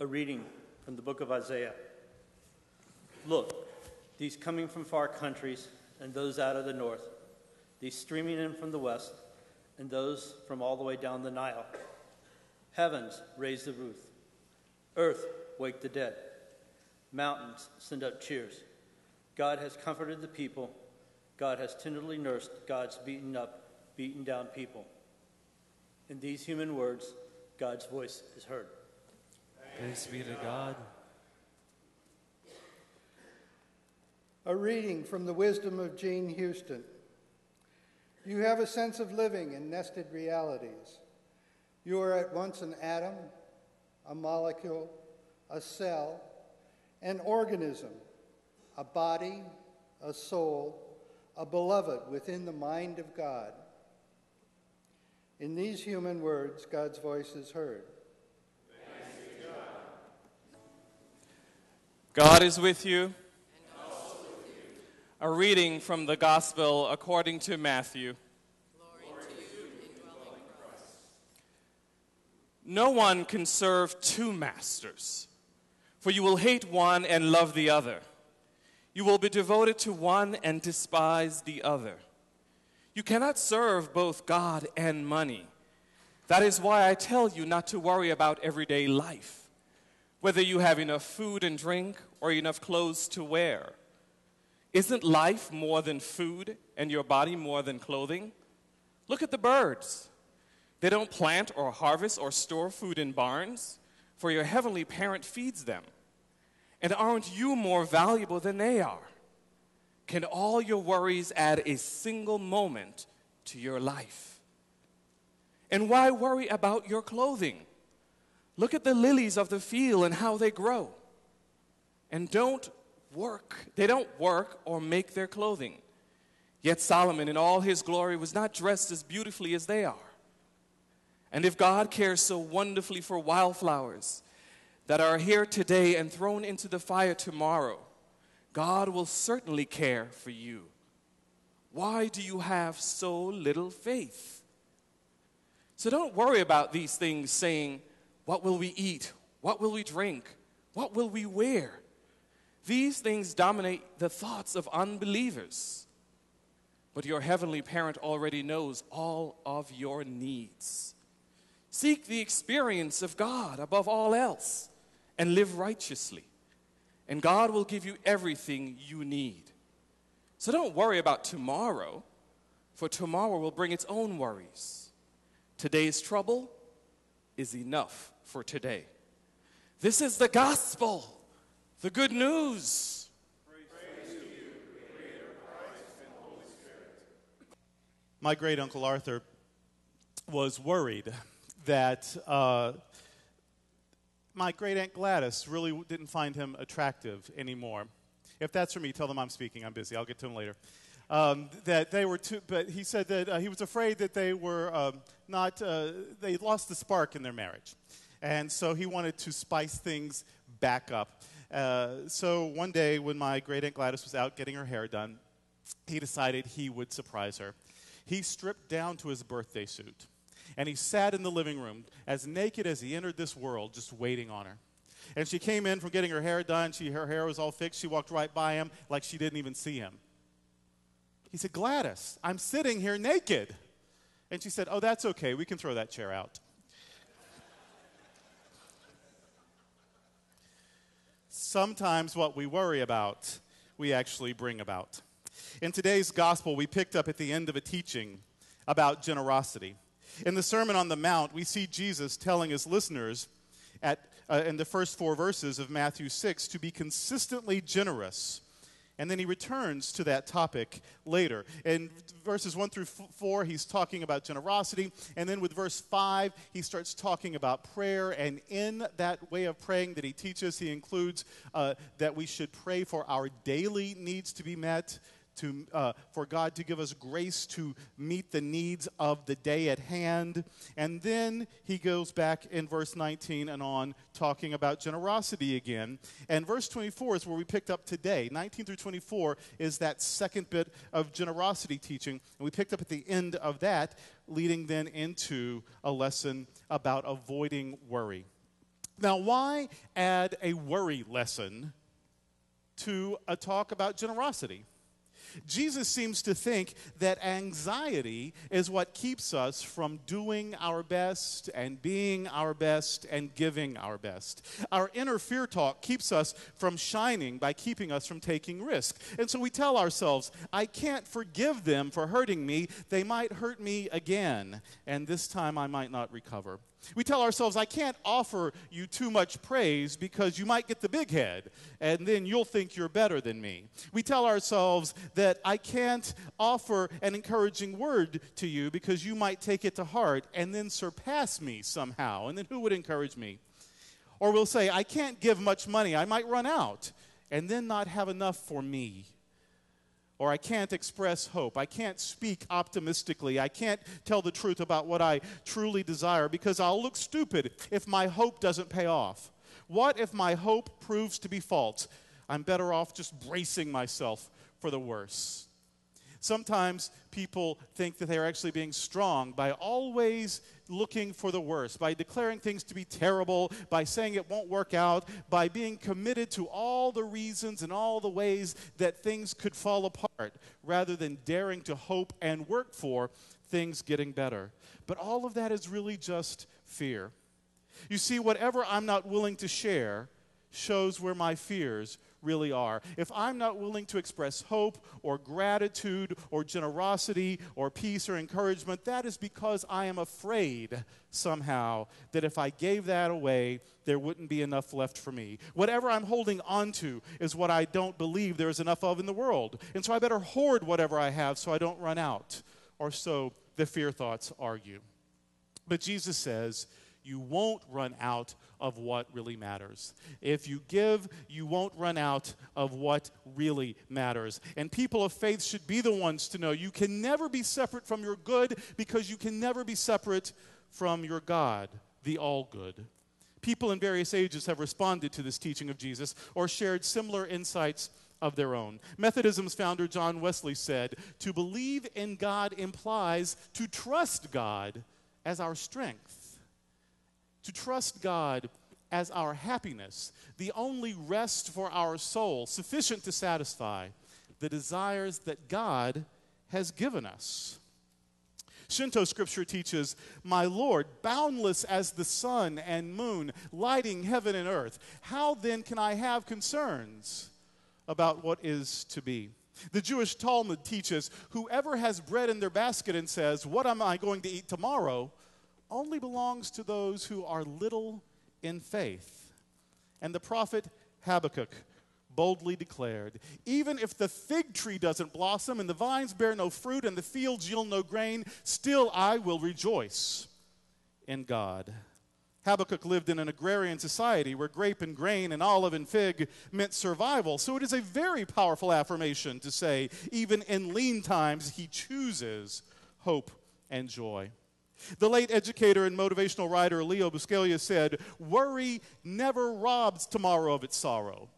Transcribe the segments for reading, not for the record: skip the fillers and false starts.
A reading from the book of Isaiah. Look, these coming from far countries and those out of the north, these streaming in from the west and those from all the way down the Nile. Heavens, raise the roof. Earth, wake the dead. Mountains, send up cheers. God has comforted the people. God has tenderly nursed God's beaten down people. In these human words, God's voice is heard. Thanks be to God. A reading from the wisdom of Jane Houston. You have a sense of living in nested realities. You are at once an atom, a molecule, a cell, an organism, a body, a soul, a beloved within the mind of God. In these human words, God's voice is heard. Thanks be to God. God is with you. And also with you. A reading from the Gospel according to Matthew. Glory to you, indwelling Christ. No one can serve two masters, for you will hate one and love the other. You will be devoted to one and despise the other. You cannot serve both God and money. That is why I tell you not to worry about everyday life, whether you have enough food and drink or enough clothes to wear. Isn't life more than food and your body more than clothing? Look at the birds. They don't plant or harvest or store food in barns, for your heavenly parent feeds them. And aren't you more valuable than they are? Can all your worries add a single moment to your life? And why worry about your clothing? Look at the lilies of the field and how they grow. And they don't work or make their clothing. Yet Solomon in all his glory was not dressed as beautifully as they are. And if God cares so wonderfully for wildflowers that are here today and thrown into the fire tomorrow, God will certainly care for you. Why do you have so little faith? So don't worry about these things saying, what will we eat? What will we drink? What will we wear? These things dominate the thoughts of unbelievers. But your heavenly parent already knows all of your needs. Seek the experience of God above all else and live righteously. And God will give you everything you need. So don't worry about tomorrow, for tomorrow will bring its own worries. Today's trouble is enough for today. This is the gospel, the good news. Praise to you, Creator, Christ, and Holy Spirit. My great-uncle Arthur was worried that my great-aunt Gladys really didn't find him attractive anymore. If that's for me, tell them I'm speaking. I'm busy. I'll get to him later. That they were too, but he said that he was afraid that they were they lost the spark in their marriage. And so he wanted to spice things back up. So one day when my great-aunt Gladys was out getting her hair done, he decided he would surprise her. He stripped down to his birthday suit. And he sat in the living room as naked as he entered this world, just waiting on her. And she came in from getting her hair done. Her hair was all fixed. She walked right by him like she didn't even see him. He said, Gladys, I'm sitting here naked. And she said, oh, that's okay. We can throw that chair out. Sometimes what we worry about, we actually bring about. In today's gospel, we picked up at the end of a teaching about generosity. In the Sermon on the Mount, we see Jesus telling his listeners in the first 4 verses of Matthew 6 to be consistently generous. And then he returns to that topic later. In verses 1 through 4, he's talking about generosity. And then with verse 5, he starts talking about prayer. And in that way of praying that he teaches, he includes that we should pray for our daily needs to be met, for God to give us grace to meet the needs of the day at hand. And then he goes back in verse 19 and on talking about generosity again. And verse 24 is where we picked up today. 19 through 24 is that second bit of generosity teaching. And we picked up at the end of that, leading then into a lesson about avoiding worry. Now, why add a worry lesson to a talk about generosity? Jesus seems to think that anxiety is what keeps us from doing our best and being our best and giving our best. Our inner fear talk keeps us from shining by keeping us from taking risk. And so we tell ourselves, I can't forgive them for hurting me. They might hurt me again, and this time I might not recover. We tell ourselves, I can't offer you too much praise because you might get the big head, and then you'll think you're better than me. We tell ourselves that I can't offer an encouraging word to you because you might take it to heart and then surpass me somehow, and then who would encourage me? Or we'll say, I can't give much money. I might run out and then not have enough for me. Or I can't express hope. I can't speak optimistically. I can't tell the truth about what I truly desire because I'll look stupid if my hope doesn't pay off. What if my hope proves to be false? I'm better off just bracing myself for the worst. Sometimes people think that they're actually being strong by always looking for the worst, by declaring things to be terrible, by saying it won't work out, by being committed to all the reasons and all the ways that things could fall apart, rather than daring to hope and work for things getting better. But all of that is really just fear. You see, whatever I'm not willing to share shows where my fears really are. If I'm not willing to express hope or gratitude or generosity or peace or encouragement, that is because I am afraid somehow that if I gave that away, there wouldn't be enough left for me. Whatever I'm holding on to is what I don't believe there's enough of in the world. And so I better hoard whatever I have so I don't run out. Or so the fear thoughts argue. But Jesus says, you won't run out of what really matters. If you give, you won't run out of what really matters. And people of faith should be the ones to know you can never be separate from your good because you can never be separate from your God, the all-good. People in various ages have responded to this teaching of Jesus or shared similar insights of their own. Methodism's founder John Wesley said, to believe in God implies to trust God as our strength. To trust God as our happiness, the only rest for our soul, sufficient to satisfy the desires that God has given us. Shinto scripture teaches, my Lord, boundless as the sun and moon, lighting heaven and earth. How then can I have concerns about what is to be? The Jewish Talmud teaches, whoever has bread in their basket and says, what am I going to eat tomorrow, only belongs to those who are little in faith. And the prophet Habakkuk boldly declared, even if the fig tree doesn't blossom and the vines bear no fruit and the fields yield no grain, still I will rejoice in God. Habakkuk lived in an agrarian society where grape and grain and olive and fig meant survival. So it is a very powerful affirmation to say, even in lean times, he chooses hope and joy. The late educator and motivational writer Leo Buscaglia said, worry never robs tomorrow of its sorrow.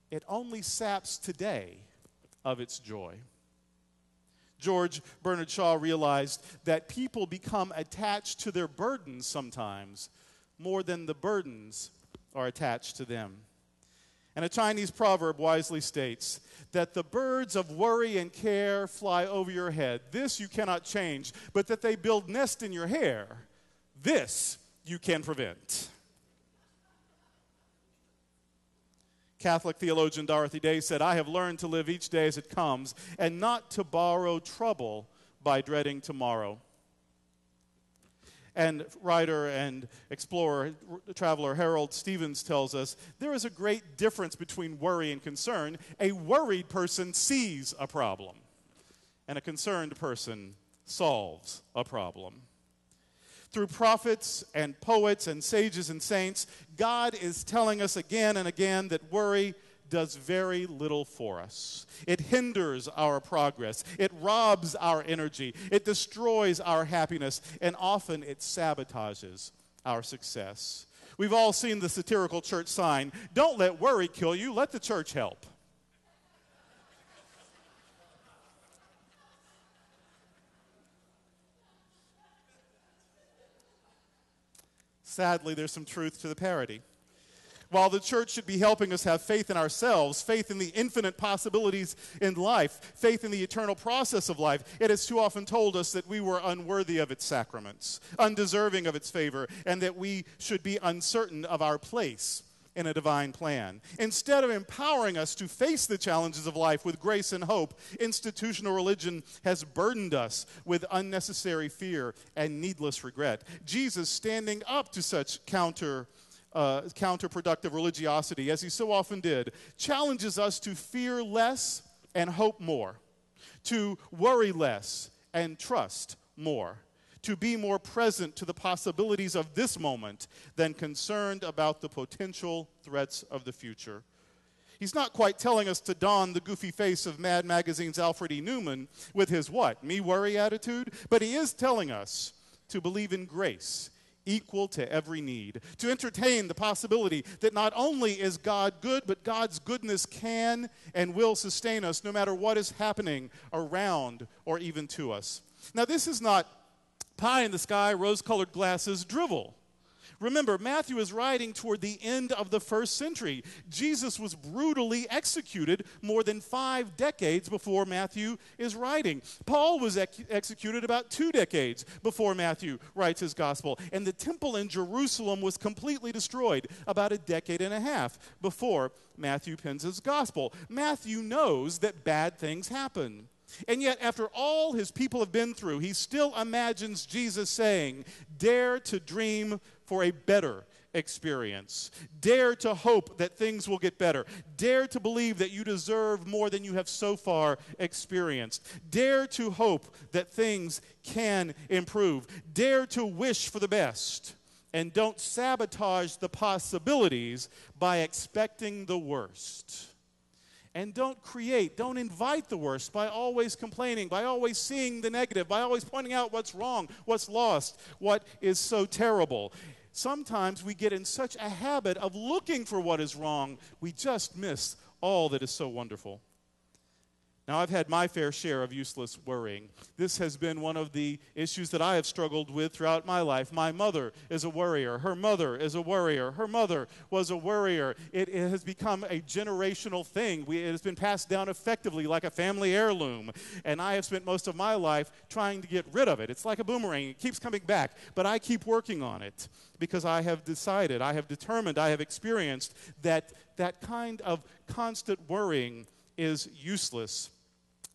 It only saps today of its joy. George Bernard Shaw realized that people become attached to their burdens sometimes more than the burdens are attached to them. And a Chinese proverb wisely states that the birds of worry and care fly over your head. This you cannot change, but that they build nest in your hair, this you can prevent. Catholic theologian Dorothy Day said, I have learned to live each day as it comes and not to borrow trouble by dreading tomorrow. And writer and explorer, traveler Harold Stevens tells us, there is a great difference between worry and concern. A worried person sees a problem, and a concerned person solves a problem. Through prophets and poets and sages and saints, God is telling us again and again that worry does very little for us. It hinders our progress. It robs our energy. It destroys our happiness, and often it sabotages our success. We've all seen the satirical church sign, don't let worry kill you, let the church help. Sadly, there's some truth to the parody. While the church should be helping us have faith in ourselves, faith in the infinite possibilities in life, faith in the eternal process of life, it has too often told us that we were unworthy of its sacraments, undeserving of its favor, and that we should be uncertain of our place in a divine plan. Instead of empowering us to face the challenges of life with grace and hope, institutional religion has burdened us with unnecessary fear and needless regret. Jesus, standing up to such counterproductive religiosity, as he so often did, challenges us to fear less and hope more, to worry less and trust more, to be more present to the possibilities of this moment than concerned about the potential threats of the future. He's not quite telling us to don the goofy face of Mad Magazine's Alfred E. Neuman with his what, me worry attitude? But he is telling us to believe in grace equal to every need, to entertain the possibility that not only is God good, but God's goodness can and will sustain us no matter what is happening around or even to us. Now, this is not pie in the sky, rose-colored glasses drivel. Remember, Matthew is writing toward the end of the first century. Jesus was brutally executed more than 5 decades before Matthew is writing. Paul was executed about 2 decades before Matthew writes his gospel. And the temple in Jerusalem was completely destroyed about 1.5 decades before Matthew pens his gospel. Matthew knows that bad things happen. And yet, after all his people have been through, he still imagines Jesus saying, "Dare to dream for a better experience. Dare to hope that things will get better. Dare to believe that you deserve more than you have so far experienced. Dare to hope that things can improve. Dare to wish for the best. And don't sabotage the possibilities by expecting the worst." And don't invite the worst by always complaining, by always seeing the negative, by always pointing out what's wrong, what's lost, what is so terrible. Sometimes we get in such a habit of looking for what is wrong, we just miss all that is so wonderful. Now, I've had my fair share of useless worrying. This has been one of the issues that I have struggled with throughout my life. My mother is a worrier. Her mother is a worrier. Her mother was a worrier. It has become a generational thing. It has been passed down effectively like a family heirloom. And I have spent most of my life trying to get rid of it. It's like a boomerang. It keeps coming back. But I keep working on it because I have decided, I have determined, I have experienced that that kind of constant worrying is useless.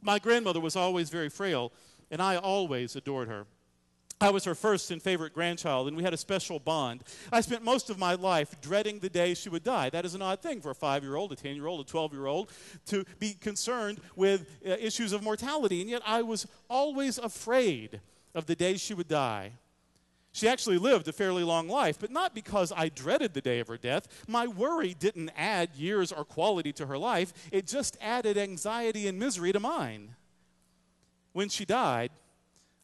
My grandmother was always very frail, and I always adored her. I was her first and favorite grandchild, and we had a special bond. I spent most of my life dreading the day she would die. That is an odd thing for a 5-year-old, a 10-year-old, a 12-year-old to be concerned with issues of mortality, and yet I was always afraid of the day she would die. She actually lived a fairly long life, but not because I dreaded the day of her death. My worry didn't add years or quality to her life. It just added anxiety and misery to mine. When she died,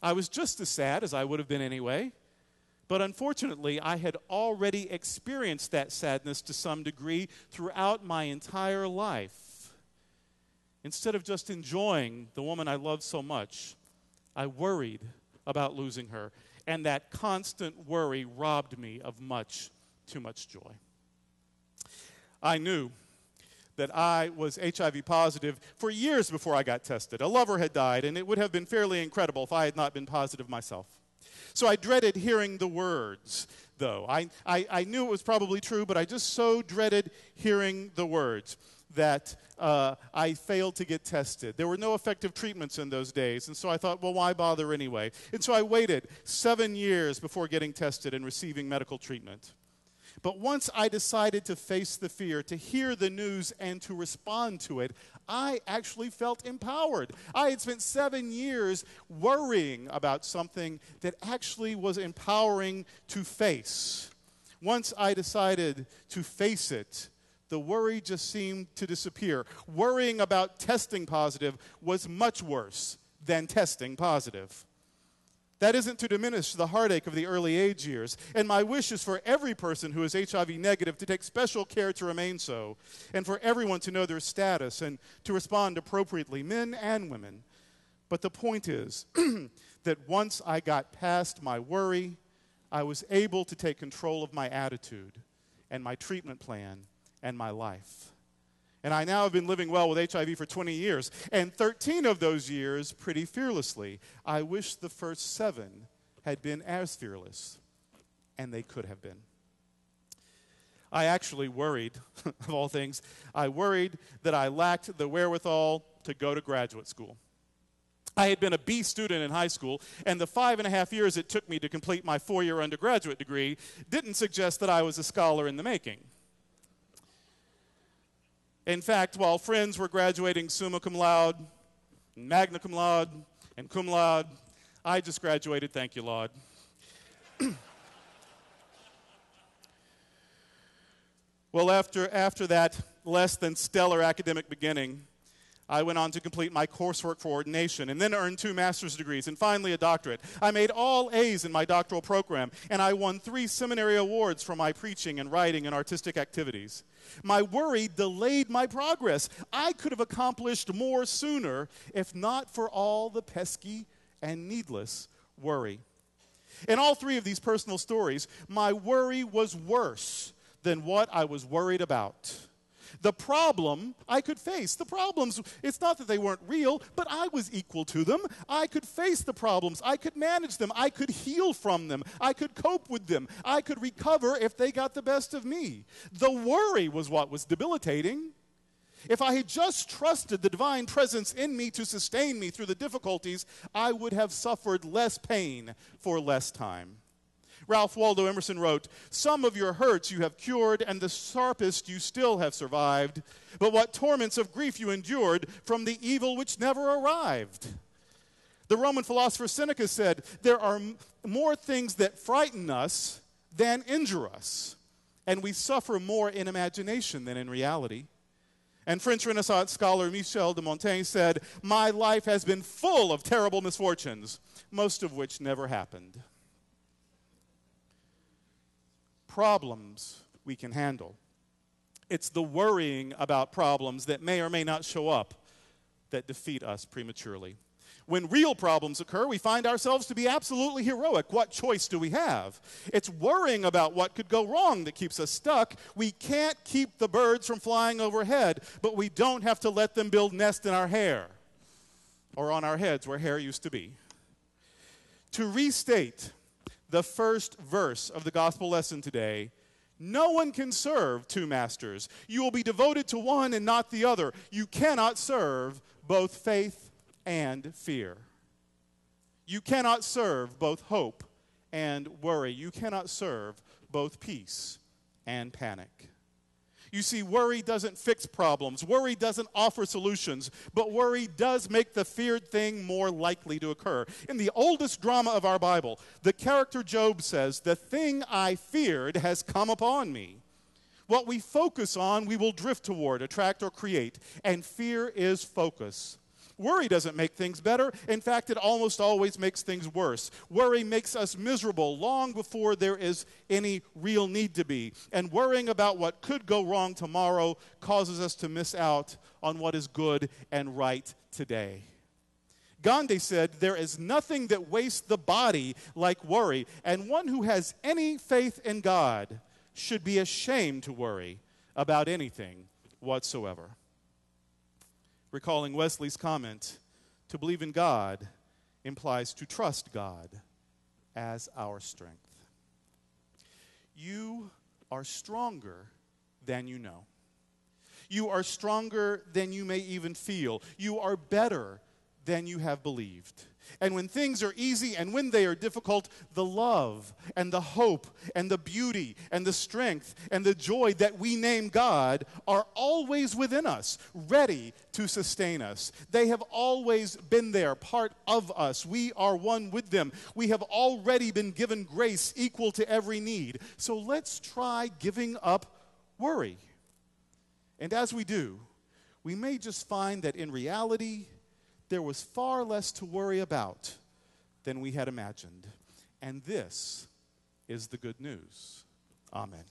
I was just as sad as I would have been anyway. But unfortunately, I had already experienced that sadness to some degree throughout my entire life. Instead of just enjoying the woman I loved so much, I worried about losing her. And that constant worry robbed me of much, too much joy. I knew that I was HIV positive for years before I got tested. A lover had died, and it would have been fairly incredible if I had not been positive myself. So I dreaded hearing the words, though. I knew it was probably true, but I just so dreaded hearing the words that I failed to get tested. There were no effective treatments in those days, and so I thought, well, why bother anyway? And so I waited 7 years before getting tested and receiving medical treatment. But once I decided to face the fear, to hear the news, and to respond to it, I actually felt empowered. I had spent 7 years worrying about something that actually was empowering to face. Once I decided to face it, the worry just seemed to disappear. Worrying about testing positive was much worse than testing positive. That isn't to diminish the heartache of the early age years. And my wish is for every person who is HIV negative to take special care to remain so, and for everyone to know their status and to respond appropriately, men and women. But the point is that once I got past my worry, I was able to take control of my attitude and my treatment plan and my life. And I now have been living well with HIV for 20 years, and 13 of those years pretty fearlessly. I wish the first 7 had been as fearless, and they could have been. I actually worried, of all things, I worried that I lacked the wherewithal to go to graduate school. I had been a B student in high school, and the 5.5 years it took me to complete my 4-year undergraduate degree didn't suggest that I was a scholar in the making. In fact, while friends were graduating summa cum laude, magna cum laude, and cum laude, I just graduated, thank you, Lord. Well, after that less than stellar academic beginning, I went on to complete my coursework for ordination and then earned 2 master's degrees and finally a doctorate. I made all A's in my doctoral program, and I won 3 seminary awards for my preaching and writing and artistic activities. My worry delayed my progress. I could have accomplished more sooner if not for all the pesky and needless worry. In all 3 of these personal stories, my worry was worse than what I was worried about. The problem I could face. The problems, it's not that they weren't real, but I was equal to them. I could face the problems. I could manage them. I could heal from them. I could cope with them. I could recover if they got the best of me. The worry was what was debilitating. If I had just trusted the divine presence in me to sustain me through the difficulties, I would have suffered less pain for less time. Ralph Waldo Emerson wrote, "Some of your hurts you have cured, and the sharpest you still have survived. But what torments of grief you endured from the evil which never arrived." The Roman philosopher Seneca said, "There are more things that frighten us than injure us, and we suffer more in imagination than in reality." And French Renaissance scholar Michel de Montaigne said, "My life has been full of terrible misfortunes, most of which never happened." Problems we can handle. It's the worrying about problems that may or may not show up that defeat us prematurely. When real problems occur, we find ourselves to be absolutely heroic. What choice do we have? It's worrying about what could go wrong that keeps us stuck. We can't keep the birds from flying overhead, but we don't have to let them build nests in our hair or on our heads where hair used to be. To restate the first verse of the gospel lesson today, no one can serve 2 masters. You will be devoted to one and not the other. You cannot serve both faith and fear. You cannot serve both hope and worry. You cannot serve both peace and panic. You see, worry doesn't fix problems. Worry doesn't offer solutions. But worry does make the feared thing more likely to occur. In the oldest drama of our Bible, the character Job says, "The thing I feared has come upon me." What we focus on, we will drift toward, attract, or create. And fear is focus. Worry doesn't make things better. In fact, it almost always makes things worse. Worry makes us miserable long before there is any real need to be. And worrying about what could go wrong tomorrow causes us to miss out on what is good and right today. Gandhi said, "There is nothing that wastes the body like worry, and one who has any faith in God should be ashamed to worry about anything whatsoever." Recalling Wesley's comment, to believe in God implies to trust God as our strength. You are stronger than you know. You are stronger than you may even feel. You are better than you have believed. And when things are easy and when they are difficult, the love and the hope and the beauty and the strength and the joy that we name God are always within us, ready to sustain us. They have always been there, part of us. We are one with them. We have already been given grace equal to every need. So let's try giving up worry. And as we do, we may just find that in reality, there was far less to worry about than we had imagined. And this is the good news. Amen.